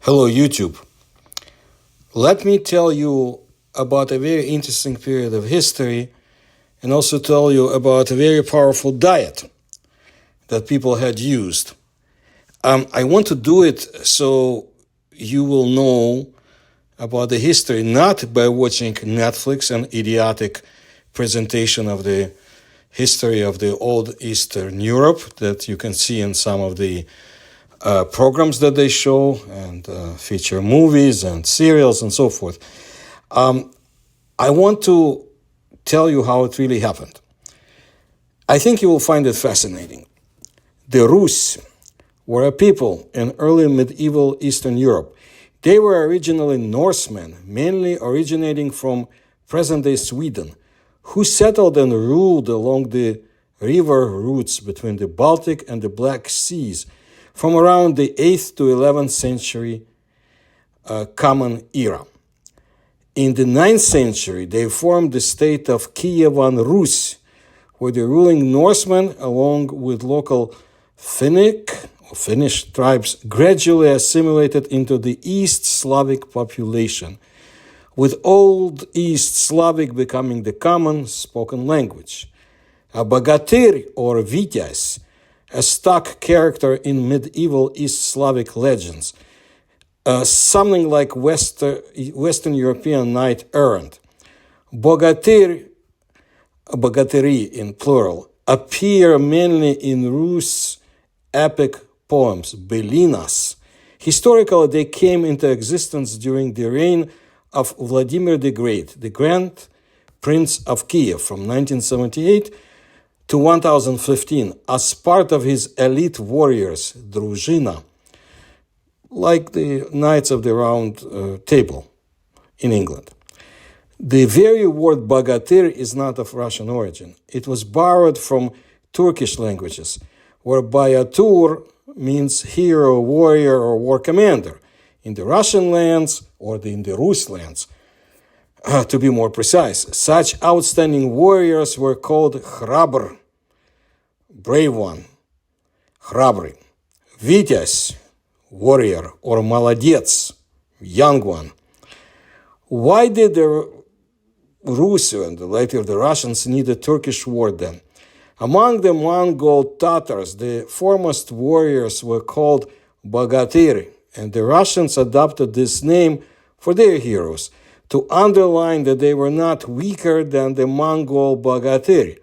Hello, YouTube. Let me tell you about a very interesting period of history and also tell you about a very powerful diet that people had used. I want to do it so you will know about the history, not by watching Netflix and idiotic presentation of the history of the old Eastern Europe that you can see in some of the programs that they show and feature movies and serials and so forth. I want to tell you how it really happened. I think you will find it fascinating. The Rus were a people in early medieval Eastern Europe. They were originally Norsemen, mainly originating from present-day Sweden, who settled and ruled along the river routes between the Baltic and the Black Seas from around the 8th to 11th century Common Era. In the 9th century, they formed the state of Kievan Rus, where the ruling Norsemen, along with local Finnish tribes, gradually assimilated into the East Slavic population, with Old East Slavic becoming the common spoken language. A bogatyr or vityaz, a stock character in medieval East Slavic legends, something like Western European knight-errant. Bogatyr, bogatyri in plural, appear mainly in Rus epic poems, belinas. Historically, they came into existence during the reign of Vladimir the Great, the Grand Prince of Kiev from 1978 to 1015 as part of his elite warriors, druzhina, like the Knights of the Round Table in England. The very word bogatyr is not of Russian origin. It was borrowed from Turkish languages, where bogatyr means hero, warrior, or war commander. In the Russian lands, or in the Rus lands, to be more precise, such outstanding warriors were called hrabr, brave one, hrabry, vityaz, warrior, or maladets, young one. Why did the Rus and later the Russians need a Turkish word then? Among the Mongol Tatars, the foremost warriors were called bogatyr, and the Russians adopted this name for their heroes to underline that they were not weaker than the Mongol bogatyr.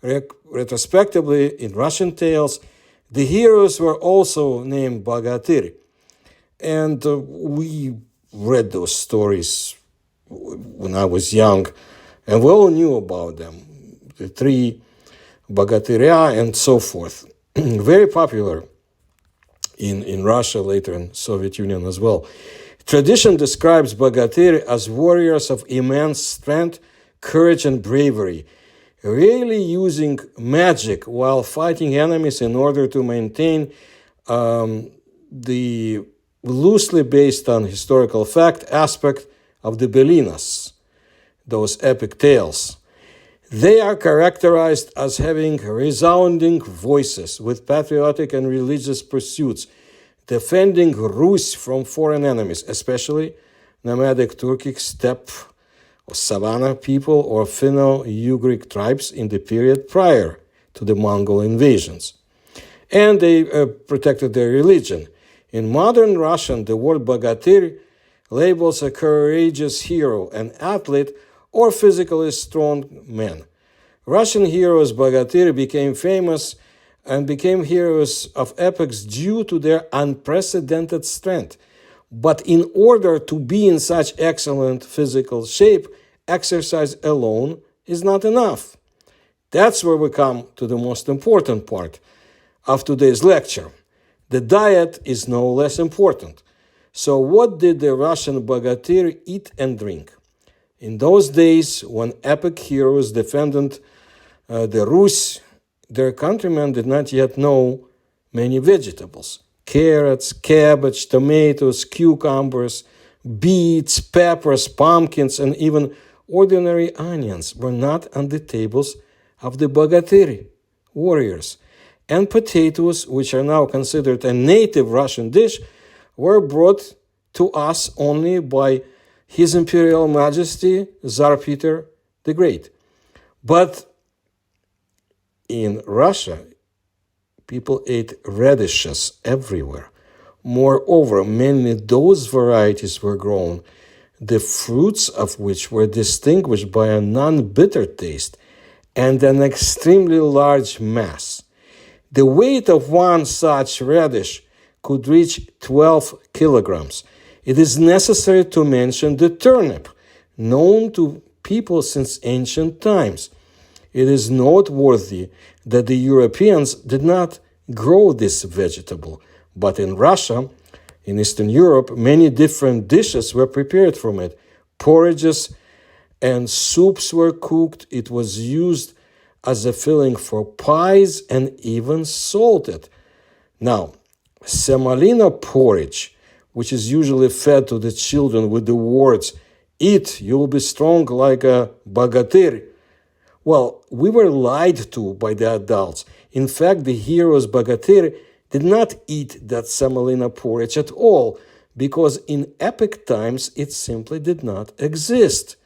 Retrospectively, in Russian tales, the heroes were also named bogatyr. And we read those stories when I was young, and we all knew about them. The three bogatyrya and so forth. Very popular in Russia, later in Soviet Union as well. Tradition describes bogatyr as warriors of immense strength, courage, and bravery, really using magic while fighting enemies in order to maintain the loosely based on historical fact aspect of the belinas, those epic tales. They are characterized as having resounding voices with patriotic and religious pursuits, defending Rus from foreign enemies, especially nomadic Turkic steppe or savanna people or Finno-Ugric tribes in the period prior to the Mongol invasions. And they protected their religion. In modern Russian, the word bogatyr labels a courageous hero, an athlete, or physically strong man. Russian heroes bogatyr became famous and became heroes of epics due to their unprecedented strength. But in order to be in such excellent physical shape, exercise alone is not enough. That's where we come to the most important part of today's lecture. The diet is no less important. So what did the Russian bogatyr eat and drink? In those days, when epic heroes defended the Rus, their countrymen did not yet know many vegetables. Carrots, cabbage, tomatoes, cucumbers, beets, peppers, pumpkins, and even ordinary onions were not on the tables of the bogatyr warriors. And potatoes, which are now considered a native Russian dish, were brought to us only by His Imperial Majesty Tsar Peter the Great. But in Russia, people ate radishes everywhere. Moreover, mainly those varieties were grown, the fruits of which were distinguished by a non-bitter taste and an extremely large mass. The weight of one such radish could reach 12 kilograms. It is necessary to mention the turnip, known to people since ancient times. It is noteworthy that the Europeans did not grow this vegetable, but in Russia, in Eastern Europe, many different dishes were prepared from it. Porridges and soups were cooked. It was used as a filling for pies and even salted. Now, semolina porridge, which is usually fed to the children with the words, "Eat, you'll be strong like a bogatyr." Well, we were lied to by the adults. In fact, the heroes Bogatyr did not eat that semolina porridge at all, because in epic times it simply did not exist.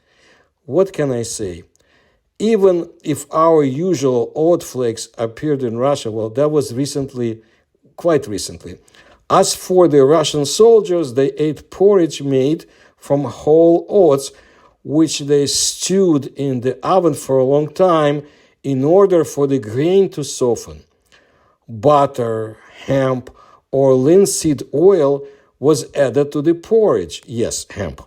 What can I say? Even if our usual oat flakes appeared in Russia, well, that was quite recently. As for the Russian soldiers, they ate porridge made from whole oats, which they stewed in the oven for a long time in order for the grain to soften. Butter, hemp, or linseed oil was added to the porridge. Yes, hemp.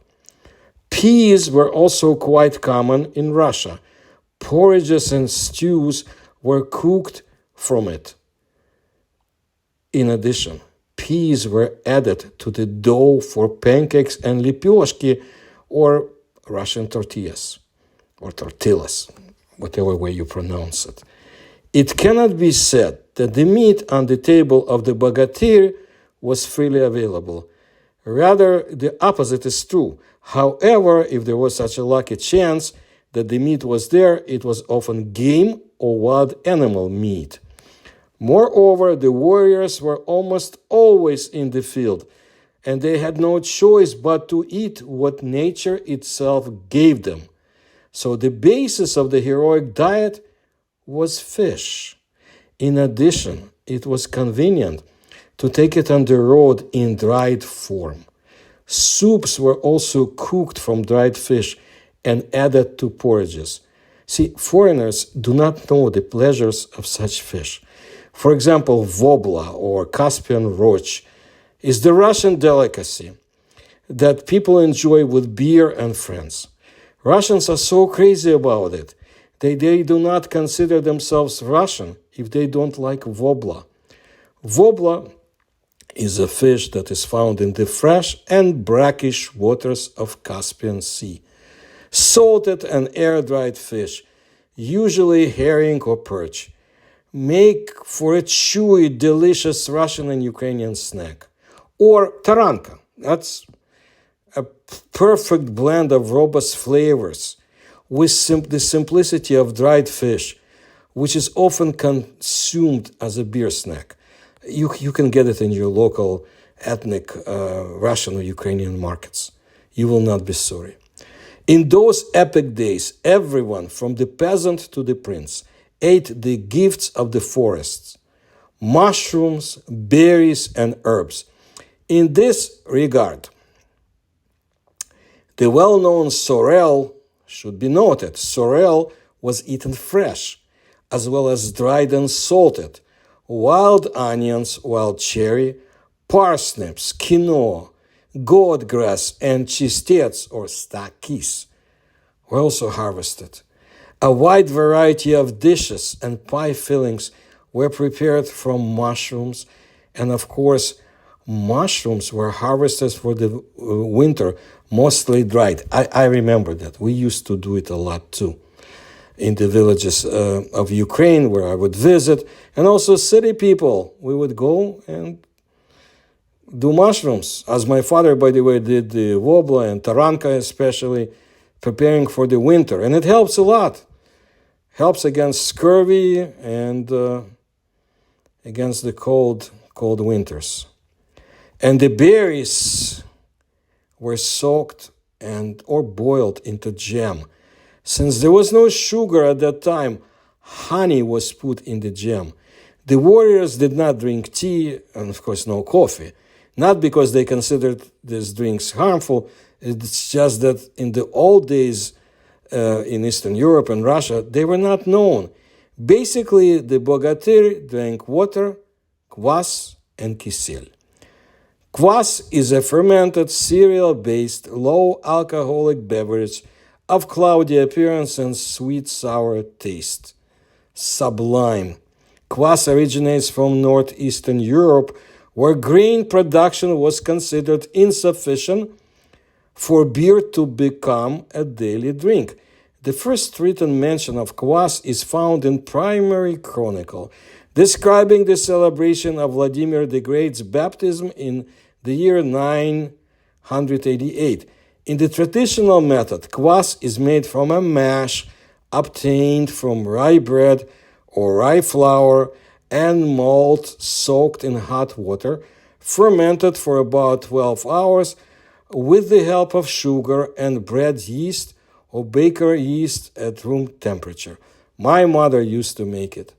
Peas were also quite common in Russia. Porridges and stews were cooked from it. In addition, peas were added to the dough for pancakes and lipyoshki, or Russian tortillas, or tortillas, whatever way you pronounce it. It cannot be said that the meat on the table of the bogatyr was freely available. Rather, the opposite is true. However, if there was such a lucky chance that the meat was there, it was often game or wild animal meat. Moreover, the warriors were almost always in the field, and they had no choice but to eat what nature itself gave them. So the basis of the heroic diet was fish. In addition, it was convenient to take it on the road in dried form. Soups were also cooked from dried fish and added to porridges. See, foreigners do not know the pleasures of such fish. For example, wobla, or Caspian roach, is the Russian delicacy that people enjoy with beer and friends. Russians are so crazy about it that they do not consider themselves Russian if they don't like wobla. Wobla is a fish that is found in the fresh and brackish waters of Caspian Sea. Salted and air-dried fish, usually herring or perch, make for a chewy, delicious Russian and Ukrainian snack. Or taranka, that's a perfect blend of robust flavors with the simplicity of dried fish, which is often consumed as a beer snack. You can get it in your local ethnic Russian or Ukrainian markets. You will not be sorry. In those epic days, everyone, from the peasant to the prince, ate the gifts of the forests, mushrooms, berries, and herbs. In this regard, the well-known sorrel should be noted. Sorrel was eaten fresh, as well as dried and salted. Wild onions, wild cherry, parsnips, quinoa, goat grass, and chistets or stakis were also harvested. A wide variety of dishes and pie fillings were prepared from mushrooms, and of course, mushrooms were harvested for the winter, mostly dried. I remember that. We used to do it a lot too. In the villages of Ukraine where I would visit, and also city people, we would go and do mushrooms. As my father, by the way, did the wobla and taranka especially, preparing for the winter. And it helps a lot. Helps against scurvy and against the cold winters. And the berries were soaked and or boiled into jam. Since there was no sugar at that time, honey was put in the jam. The warriors did not drink tea and, of course, no coffee. Not because they considered these drinks harmful, it's just that in the old days in Eastern Europe and Russia, they were not known. Basically, the bogatyr drank water, kvass, and kisel. Kvass is a fermented, cereal-based, low-alcoholic beverage of cloudy appearance and sweet-sour taste. Sublime. Kvass originates from northeastern Europe, where grain production was considered insufficient for beer to become a daily drink. The first written mention of kvass is found in Primary Chronicle, describing the celebration of Vladimir the Great's baptism in the year 988. In the traditional method, kvass is made from a mash obtained from rye bread or rye flour and malt soaked in hot water, fermented for about 12 hours with the help of sugar and bread yeast or baker yeast at room temperature. My mother used to make it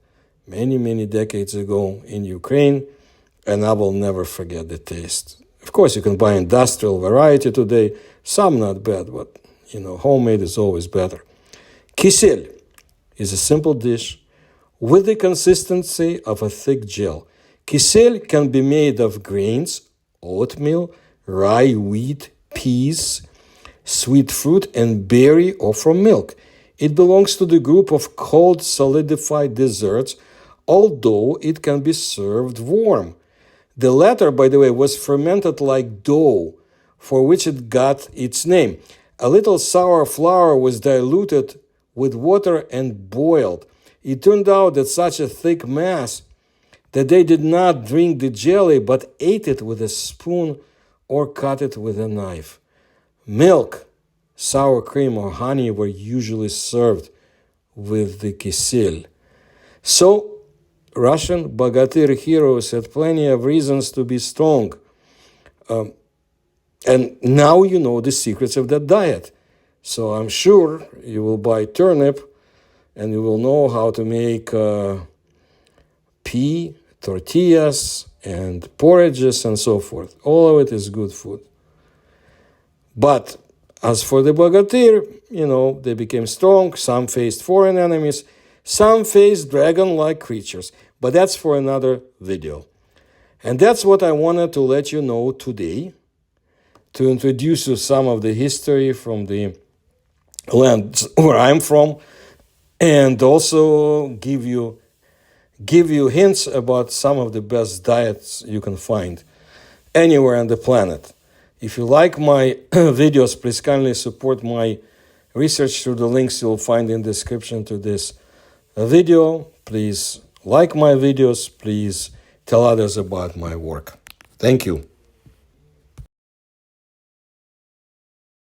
many decades ago in Ukraine, and I will never forget the taste. Of course, you can buy industrial variety today, some not bad, but homemade is always better. Kisel is a simple dish with the consistency of a thick gel. Kisel can be made of grains, oatmeal, rye, wheat, peas, sweet fruit, and berry or from milk. It belongs to the group of cold solidified desserts, although it can be served warm. The latter, by the way, was fermented like dough, for which it got its name. A little sour flour was diluted with water and boiled. It turned out that such a thick mass that they did not drink the jelly but ate it with a spoon or cut it with a knife. Milk, sour cream, or honey were usually served with the kisel. So, Russian bogatyr heroes had plenty of reasons to be strong. And now you know the secrets of that diet. So I'm sure you will buy turnip and you will know how to make pea, tortillas, and porridges and so forth. All of it is good food. But as for the bogatyr, they became strong. Some faced foreign enemies. Some faced dragon-like creatures. But that's for another video. And that's what I wanted to let you know today, to introduce you some of the history from the land where I'm from, and also give you hints about some of the best diets you can find anywhere on the planet. If you like my videos, please kindly support my research through the links you'll find in the description to this video. Please like my videos. Please tell others about my work. Thank you.